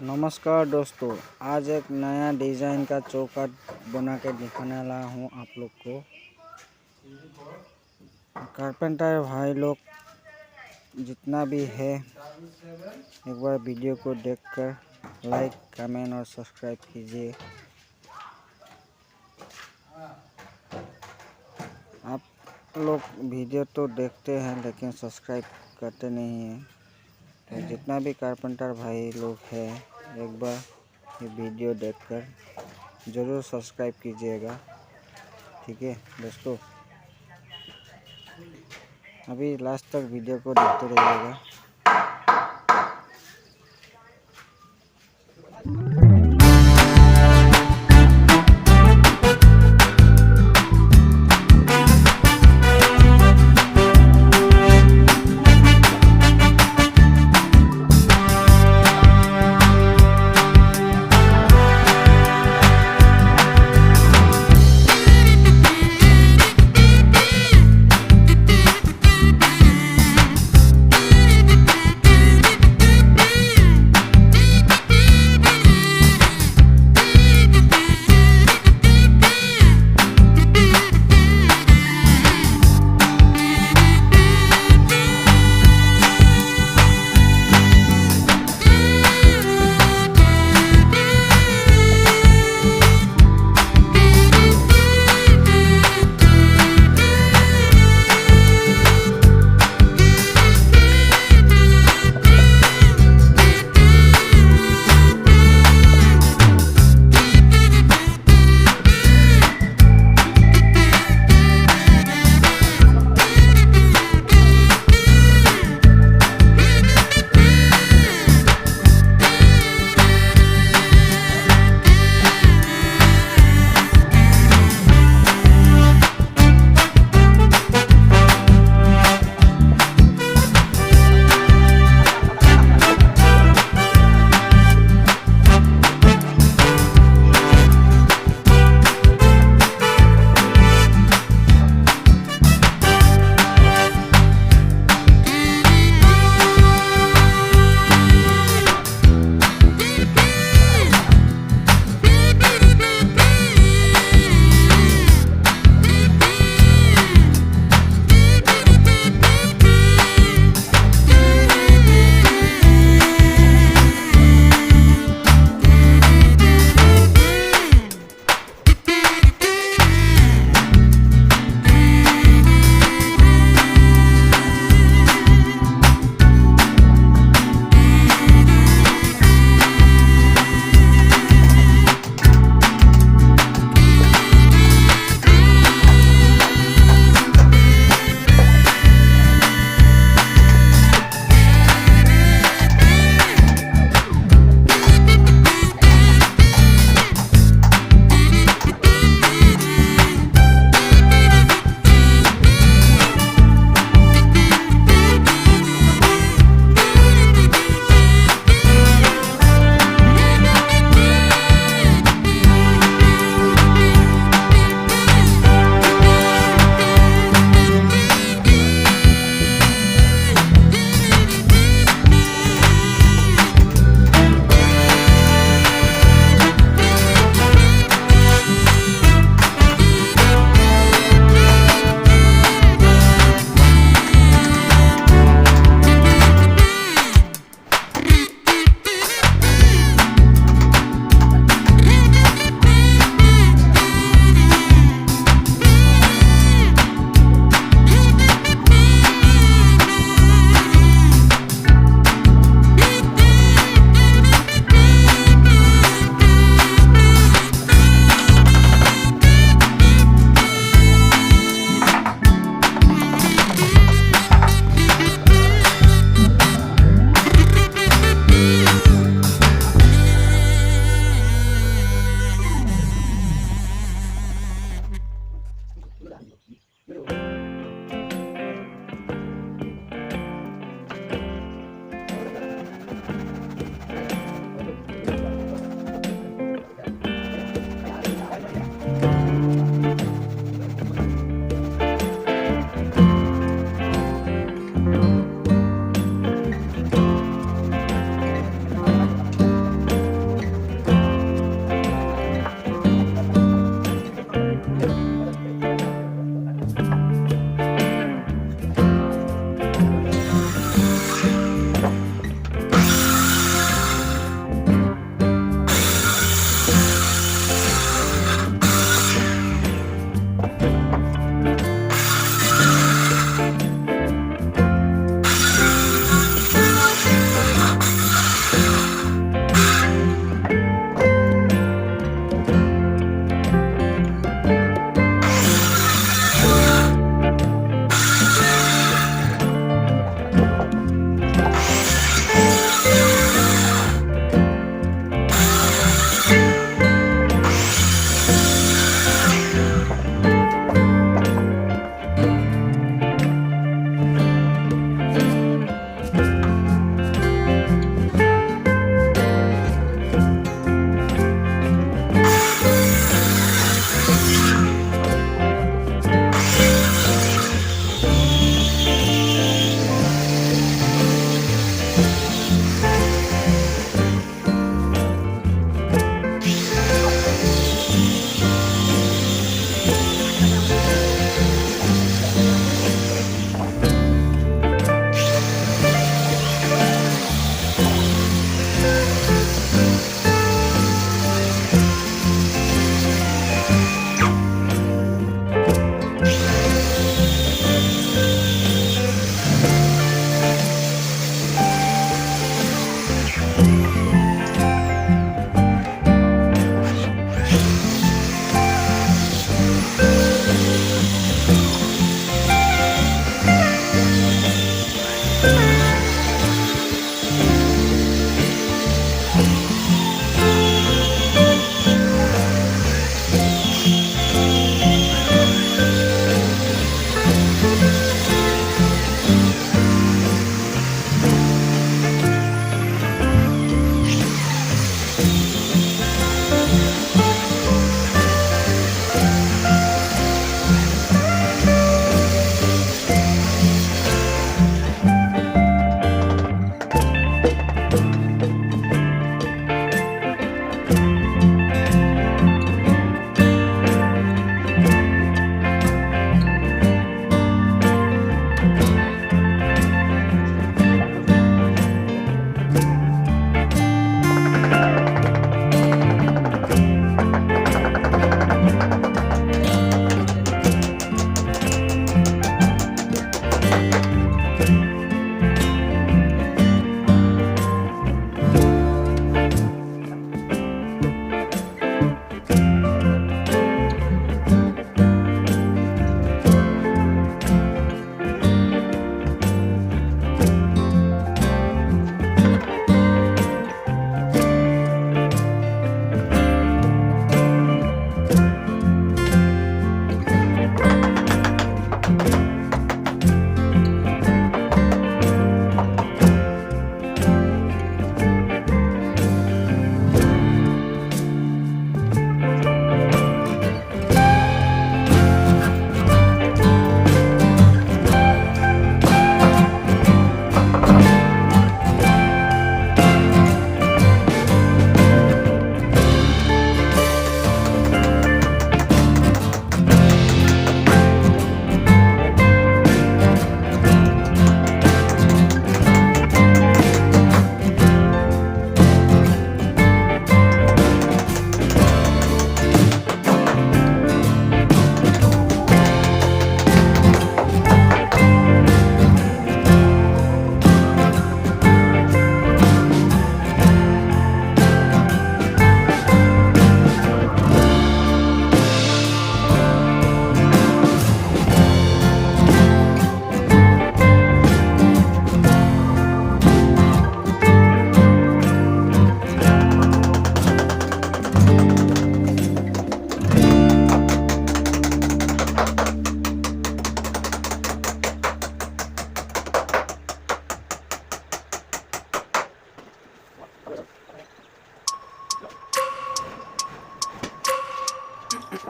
नमस्कार दोस्तों, आज एक नया डिज़ाइन का चौखट बना के दिखाने वाला हूँ आप लोग को। कारपेंटर भाई लोग जितना भी है, एक बार वीडियो को देखकर लाइक, कमेंट और सब्सक्राइब कीजिए। आप लोग वीडियो तो देखते हैं लेकिन सब्सक्राइब करते नहीं हैं, तो जितना भी कारपेंटर भाई लोग हैं, एक बार ये वीडियो देखकर ज़रूर सब्सक्राइब कीजिएगा। ठीक है दोस्तों, अभी लास्ट तक वीडियो को देखते रहिएगा।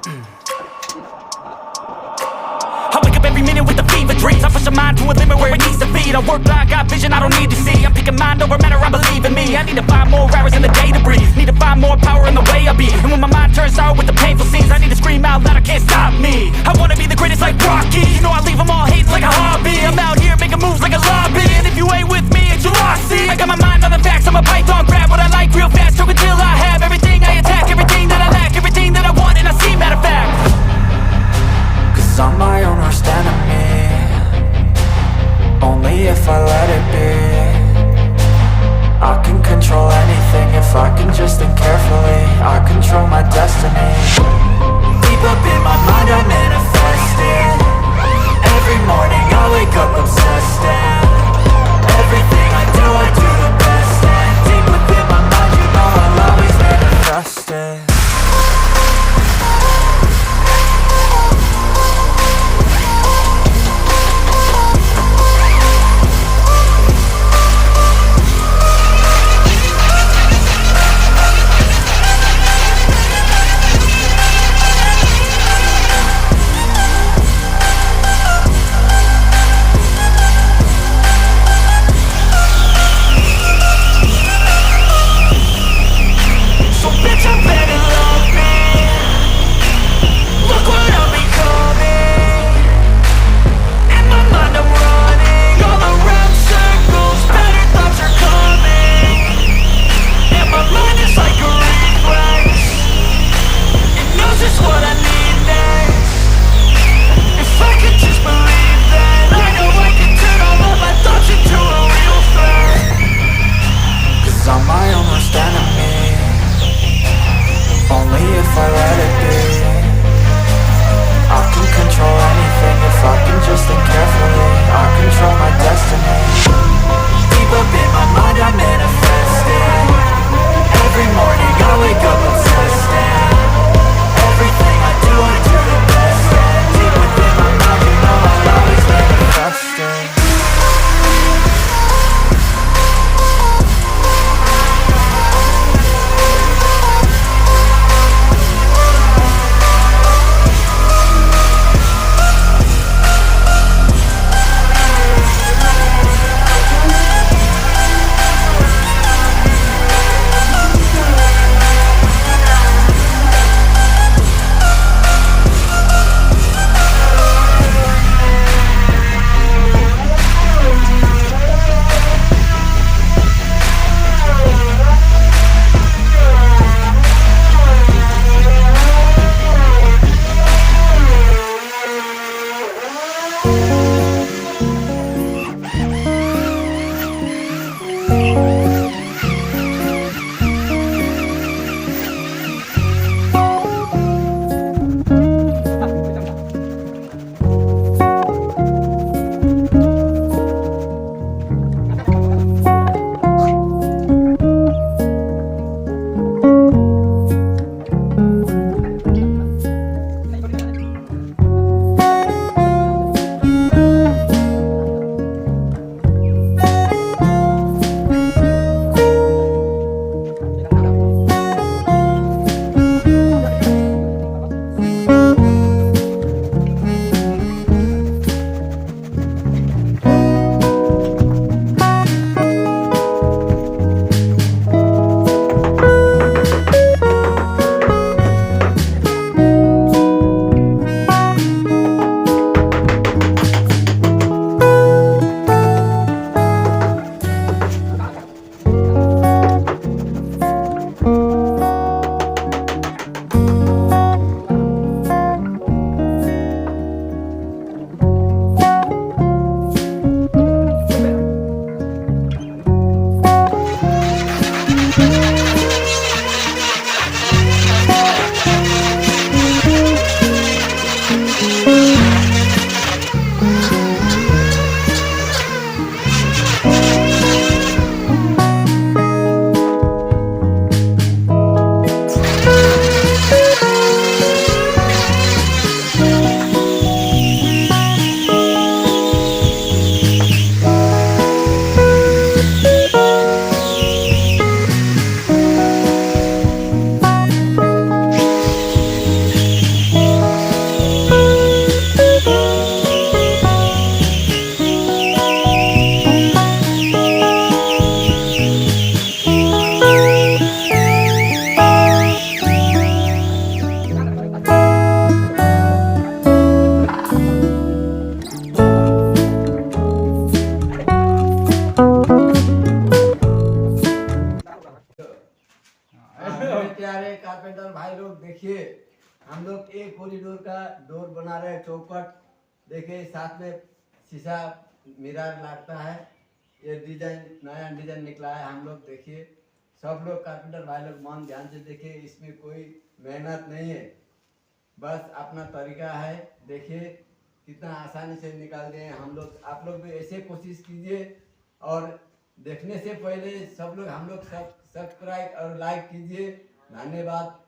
I wake up every minute with the fever dreams. I push my mind to a limit where it needs to be. I work blind, got vision I don't need to see. I'm picking mind over matter, I believe in me. I need to find more hours in the day to breathe. Need to find more power in the way I be. And when my mind turns sour with the painful scenes, I need to scream out loud, I can't stop me. I wanna be the greatest like Rocky. You know I leave them all hating like a hobby. I'm out here making moves like a lobby. And if you ain't with me, it's your loss, see. I got my mind on the facts, I'm a python. Grab what I like real fast, choke until I have everything I attack. Everything that I lack, everything that I want, and I see, matter of fact. Cause I'm my own worst enemy. Only if I let it be. I can control anything if I can just think carefully. I control my destiny. Deep up in my mind I manifest it. Every morning I wake up obsessed, and everything I do the best. And deep within my mind you know I'll always manifest it. भाई लोग देखिए, हम लोग एक corridor का door बना रहे हैं, चौखट। देखिए साथ में शीशा मिरर लगता है। ये डिजाइन नया डिजाइन निकला है। हम लोग देखिए, सब लोग कारपेंटर भाई लोग मन ध्यान से देखिए, इसमें कोई मेहनत नहीं है, बस अपना तरीका है। देखिए कितना आसानी से निकाल दिए हम लोग। आप लोग भी ऐसे कोशिश कीजिए, और देखने से पहले सब लोग हम लोग सब्सक्राइब और लाइक कीजिए। धन्यवाद।